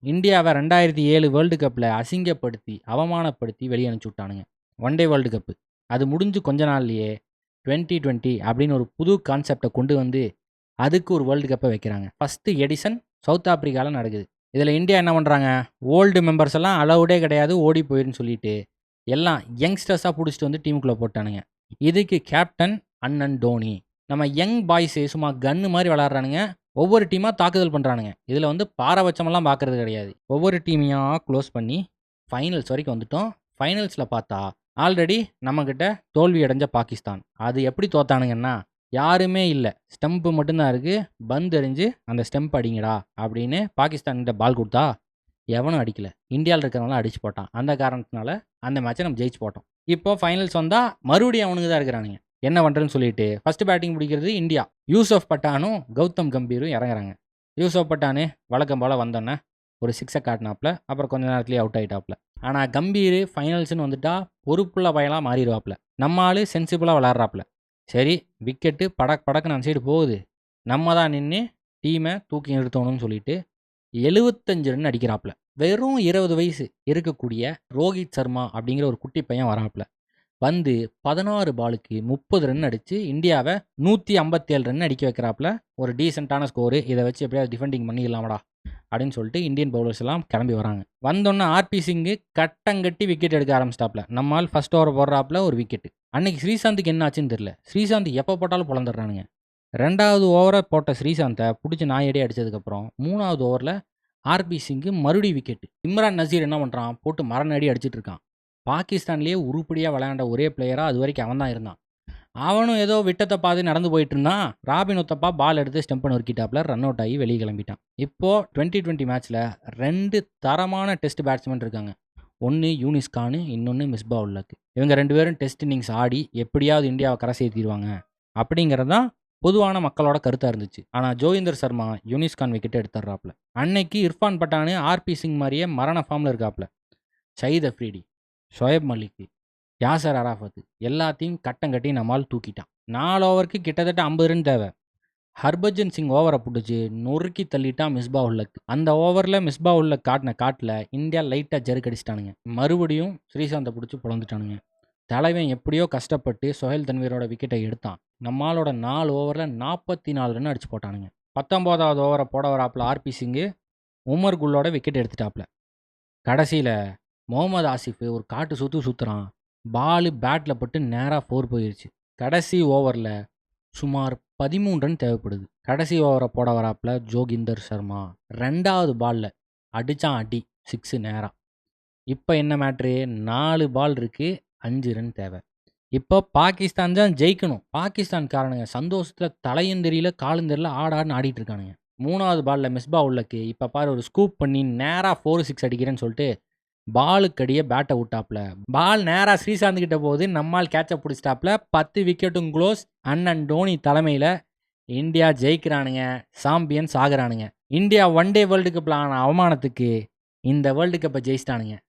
இந்தியாவை 2007 வேர்ல்டு கப்பில் அசிங்கப்படுத்தி அவமானப்படுத்தி வெளியே அனுப்பிச்சி விட்டானுங்க. ஒன் டே வேர்ல்டு கப்பு அது முடிஞ்சு கொஞ்ச நாள்லையே 2020 அப்படின்னு ஒரு புது கான்செப்டை கொண்டு வந்து அதுக்கு ஒரு வேர்ல்டு கப்பை வைக்கிறாங்க. ஃபஸ்ட்டு எடிசன் சவுத் ஆப்பிரிக்காவில் நடக்குது. இதில் இந்தியா என்ன பண்ணுறாங்க, ஓல்டு மெம்பர்ஸ் எல்லாம் அலவுடே கிடையாது, ஓடி போயிருன்னு சொல்லிட்டு எல்லாம் யங்ஸ்டர்ஸாக பிடிச்சிட்டு வந்து டீமுக்குள்ளே போட்டானுங்க. இதுக்கு கேப்டன் அண்ணன் டோனி. நம்ம யங் பாய்ஸு சும்மா கன்னு மாதிரி விளாட்றானுங்க. ஒவ்வொரு டீமாக தாக்குதல் பண்ணுறானுங்க. இதில் வந்து பாரபட்சமெல்லாம் பார்க்குறது கிடையாது. ஒவ்வொரு டீமையாக க்ளோஸ் பண்ணி ஃபைனல்ஸ் வரைக்கும் வந்துட்டோம். ஃபைனல்ஸில் பார்த்தா ஆல்ரெடி நம்மக்கிட்ட தோல்வி அடைஞ்ச பாகிஸ்தான். அது எப்படி தோத்தானுங்கன்னா, யாருமே இல்லை, ஸ்டெம்ப்பு மட்டும்தான் இருக்குது, பந்து எறிஞ்சு அந்த ஸ்டெம்ப் அடிங்கடா அப்படின்னு பாகிஸ்தான்கிட்ட பால் கொடுத்தா எவனும் அடிக்கலை. இந்தியாவில் இருக்கிறவங்களாம் அடிச்சு போட்டான். அந்த காரணத்தினால அந்த மேட்சை நம்ம ஜெயிச்சு போட்டோம். இப்போ ஃபைனல்ஸ் வந்தால் மறுபடியும் அவனுக்கு தான் இருக்கிறானுங்க. என்ன பண்ணுறேன்னு சொல்லிட்டு ஃபஸ்ட்டு பேட்டிங் பிடிக்கிறது இந்தியா. யூசுப் பட்டானும் கௌதம் கம்பீரும் இறங்குறாங்க. யூசுப் பட்டானு வழக்கம் போல் வந்தோன்னே ஒரு சிக்ஸை காட்டினாப்புல, அப்புறம் கொஞ்ச நேரத்துலேயே அவுட் ஆகிட்டாப்புல. ஆனால் கம்பீர் ஃபைனல்ஸ்னு வந்துட்டா பொறுப்புள்ள பயலாக மாறிடுவாப்புல. நம்ம ஆள் சென்சிபிளாக விளாட்றாப்புல. சரி, விக்கெட்டு படக்குன்னு அந்த சைடு போகுது, நம்ம தான் நின்று டீமை தூக்கி நிறுத்தணும்னு சொல்லிட்டு 75 ரன் அடிக்கிறாப்புல. வெறும் 20 வயசு இருக்கக்கூடிய ரோஹித் சர்மா அப்படிங்கிற ஒரு குட்டி பையன் வராப்புல. வந்து 16 பாலுக்கு 30 ரன் அடித்து இந்தியாவை 157 ரன் அடிக்க வைக்கிறாப்புல. ஒரு டீசெண்டான ஸ்கோரு, இதை வச்சு எப்படியாவது டிஃபெண்டிங் பண்ணிடலாமடா அப்படின்னு சொல்லிட்டு இந்தியன் பவுலர்ஸ் எல்லாம் கிளம்பி வராங்க. வந்தோன்னே ஆர்பி சிங்கு கட்டங்கட்டி விக்கெட் எடுக்க ஆரம்பிச்சிட்டாப்புல. நம்மால் ஃபர்ஸ்ட் ஓவர் போடுறாப்புல ஒரு விக்கெட்டு. அன்னைக்கு ஸ்ரீசாந்துக்கு என்ன ஆச்சுன்னு தெரியல. ஸ்ரீசாந்த் எப்போ போட்டாலும் பிளந்துடுறானுங்க. 2வது ஓவரை போட்ட ஸ்ரீசாந்தை பிடிச்சி நாயடி அடித்ததுக்கப்புறம் 3வது ஓவரில் ஆர்பி சிங்கு மறுபடியும் விக்கெட்டு. இம்ரான் நசீர் என்ன பண்ணுறான், போட்டு மரணடி அடிச்சிட்டு இருக்கான். பாகிஸ்தான்லேயே உருப்படியாக விளையாண்ட ஒரே பிளேயராக அது வரைக்கும் அவன் தான் இருந்தான். அவனும் ஏதோ விட்டத்தை பார்த்து நடந்து போயிட்டு இருந்தான். ராபின் உத்தப்பா பால் எடுத்து ஸ்டெம்பை நொறுக்கிட்டாப்புல, ரன் அவுட் ஆகி வெளியே கிளம்பிட்டான். இப்போது 2020 மேட்ச்சில் 2 தரமான டெஸ்ட் பேட்ஸ்மேன் இருக்காங்க. ஒன்று யூனிஸ் கானு, இன்னொன்று மிஸ்பா உல்லக். இவங்க 2 பேரும் டெஸ்ட் இன்னிங்ஸ் ஆடி எப்படியாவது இந்தியாவை கரை சேர்த்திடுவாங்க அப்படிங்கிறது தான் பொதுவான மக்களோட கருத்தாக இருந்துச்சு. ஆனால் ஜோகிந்தர் சர்மா யூனிஸ் கான் விக்கெட் எடுத்துடுறாப்புல. அன்னைக்கு இர்ஃபான் பட்டானு ஆர்பி சிங் மாதிரியே மரண ஃபார்மில் இருக்காப்புல. ஷஹீத் அஃப்ரிடி, ஷோயப் மலிக், யாசர் அராஃபத் எல்லாத்தையும் கட்டி நம்மால் தூக்கிட்டான். 4 ஓவருக்கு கிட்டத்தட்ட 50 ரன் தேவை. ஹர்பஜன் சிங் ஓவரை பிடிச்சி நொறுக்கி தள்ளிட்டான் மிஸ்பா உல்லக். அந்த ஓவரில் மிஸ்பா உல்லக் காட்டின காட்டில் இந்தியா லைட்டாக ஜெருக்கடிச்சிட்டானுங்க. மறுபடியும் ஸ்ரீசாந்தை பிடிச்சி புலந்துட்டானுங்க. தலைவன் எப்படியோ கஷ்டப்பட்டு சொஹேல் தன்வீரோட விக்கெட்டை எடுத்தான். நம்மளோட 4 ஓவரில் 44 ரன் அடிச்சு போட்டானுங்க. 19வது ஓவரை போட வராப்புல ஆர்பி சிங்கு உமர் குல்லோட விக்கெட் எடுத்துட்டாப்புல. கடைசியில் முகமது ஆசிஃப் ஒரு காட்டு சுற்றுறான். பாலு பேட்டில் பட்டு நேராக 4 போயிடுச்சு. கடைசி ஓவரில் சுமார் 13 ரன் தேவைப்படுது. கடைசி ஓவரை போட வராப்புல ஜோகிந்தர் சர்மா 2வது பாலில் அடித்தான் அடி 6 நேராக. இப்போ என்ன மேட்ரு, 4 பால் இருக்குது, 5 ரன் தேவை. இப்போ பாகிஸ்தான் தான் ஜெயிக்கணும். பாகிஸ்தான்காரனுங்க சந்தோஷத்தில் தலையும் தெரியல காலும் தெரியல ஆடாடுன்னு ஆடிட்டு இருக்கானுங்க. 3வது பாலில் மிஸ்பா உல்லக்கு இப்போ பாரு ஒரு ஸ்கூப் பண்ணி நேராக 4-6 அடிக்கிறேன்னு சொல்லிட்டு பாலுக்கடியே பேட்டை விட்டாப்புல. பால் நேராக ஸ்ரீசாந்த் கிட்ட போகுது, நம்மால் கேட்சை பிடிச்சிட்டாப்புல. 10 விக்கெட்டும் க்ளோஸ். அண்ணன் டோனி தலைமையில் இந்தியா ஜெயிக்கிறானுங்க, சாம்பியன்ஸ் ஆகுறானுங்க. இந்தியா ஒன் டே வேர்ல்டு கப்பில் ஆன அவமானத்துக்கு இந்த வேர்ல்டு கப்பை ஜெயிச்சிட்டானுங்க.